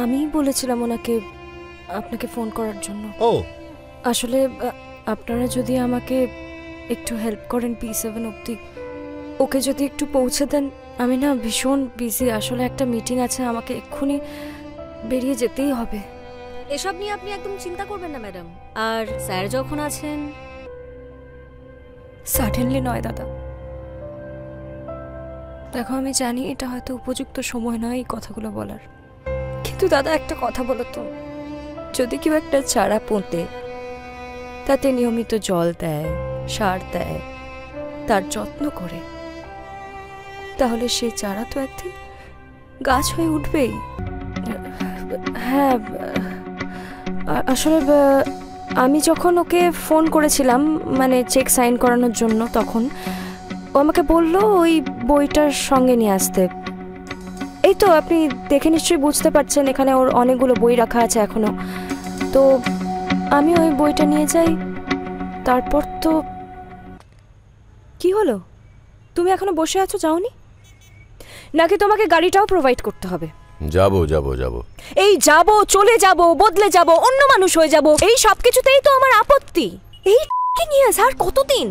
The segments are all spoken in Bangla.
আমি বলেছিলাম ওনাকে আপনাকে ফোন করার জন্য। ও আসলে আপনারা যদি আমাকে একটু হেল্প করেন P7 অবধি, ওকে যদি একটু পৌঁছে দেন। আমি না ভীষণ বিজি, আসলে একটা মিটিং আছে, আমাকে এক্ষুনি বেরিয়ে যেতেই হবে। এসব নিয়ে আপনি একদম চিন্তা করবেন না ম্যাডাম। আর স্যার যখন আছেন। সাডেনলি নয় দাদা, দেখো আমি জানি এটা হয়তো উপযুক্ত সময় নয় এই কথাগুলো বলার, কিন্তু দাদা একটা কথা বলো তো, যদি কেউ একটা চারা পোঁতে তাতে নিয়মিত জল দেয়, সার দেয়, তার যত্ন করে, তাহলে সেই চারা তো একদিন গাছ হয়ে উঠবেই। হ্যাঁ, আসলে আমি যখন ওকে ফোন করেছিলাম মানে চেক সাইন করানোর জন্য, তখন ও আমাকে বললো ওই বইটার সঙ্গে নিয়ে আসতে। এই তো আপনি দেখে নিশ্চয়ই বুঝতে পারছেন, এখানে ওর অনেকগুলো বই রাখা আছে এখনো। তো আমি ওই বইটা নিয়ে যাই। তারপর তো কি হলো, তুমি এখনো বসে আছো, যাওনি নাকি? তোমাকে গাড়িটাও প্রোভাইড করতে হবে? যাবো যাবো যাবো। এই যাবো, চলে যাবো, বদলে যাবো, অন্য মানুষ হয়ে যাবো, এই সব কিছুতেই তো আমার আপত্তি। এই কি নিয়ে স্যার কতদিন?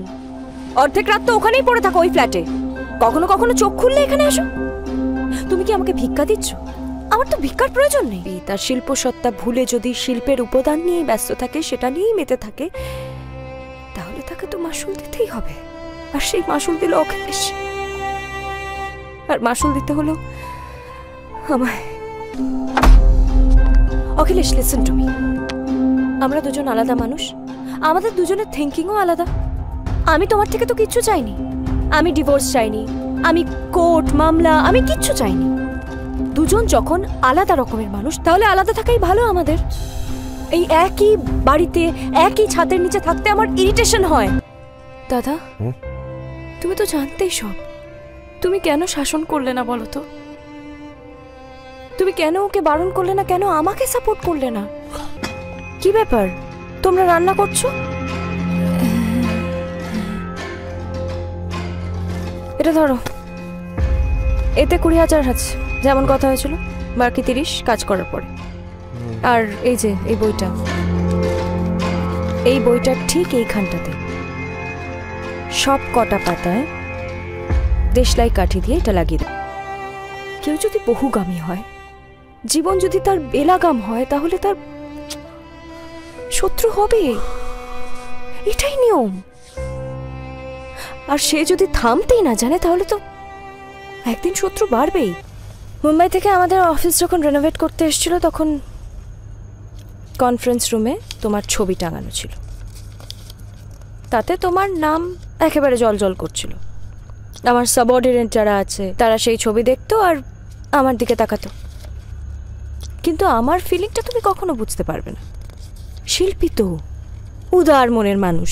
অর্ধেক রাত তো ওখানেই পড়ে থাকো ওই ফ্ল্যাটে, কখনো কখনো চোখ খুললে এখানে আসো। তুমি কি আমাকে ভিক্ষা দিচ্ছ? আমার তো ভিক্ষার প্রয়োজন নেই। তার শিল্প সত্তা ভুলে যদি শিল্পের উপাদান নিয়ে ব্যস্ত থাকে, সেটা নিয়েই মেতে থাকে, তাহলে তাকে তো মাসুল দিতেই হবে। আর সেই মাসুল দিল অখিলেশ, আর মাসুল দিতে হলো আমায়। অখিলেশ, লিসেন টু মি, আমরা দুজন আলাদা মানুষ, আমাদের দুজনের থিঙ্কিংও আলাদা। আমি তোমার থেকে তো কিচ্ছু চাইনি, আমি ডিভোর্স চাইনি, আমি কোর্ট মামলা, আমি কিচ্ছু চাইনি। দুজন যখন আলাদা রকমের মানুষ, তাহলে আলাদা থাকাই ভালো আমাদের। এই একই বাড়িতে একই ছাদের নিচে থাকতে আমার ইরিটেশন হয়। দাদা, তুমি তো জানতেই সব, তুমি কেন শাসন করলে না বলো তো? তুমি কেন ওকে বারণ করলে না? কেন আমাকে সাপোর্ট করলে না? কি ব্যাপার, তোমরা রান্না করছো? এটা ধরো, এতে 20,000 আছে, যেমন কথা হয়েছিল, বাকি 30 কাজ করার পরে। আর এই যে এই বইটা, এই বইটা ঠিক এইখানটাতে সব কটা পাতায় দেশলাই কাঠি দিয়ে এটা লাগিয়ে দেয়। কেউ যদি বহুগামী হয়, জীবন যদি তার বেলাগাম হয়, তাহলে তার শত্রু হবে, এটাই নিয়ম। আর সে যদি থামতেই না জানে, তাহলে তো একদিন শত্রু বাড়বেই। মুম্বাই থেকে আমাদের অফিস যখন রেনোভেট করতে এসেছিল, তখন কনফারেন্স রুমে তোমার ছবি টাঙানো ছিল, তাতে তোমার নাম একেবারে জলজল করছিল। আমার সাবঅর্ডিনেট যারা আছে তারা সেই ছবি দেখতো আর আমার দিকে তাকাতো, কিন্তু আমার ফিলিংটা তুমি কখনো বুঝতে পারবে না। শিল্পী তো উদার মনের মানুষ,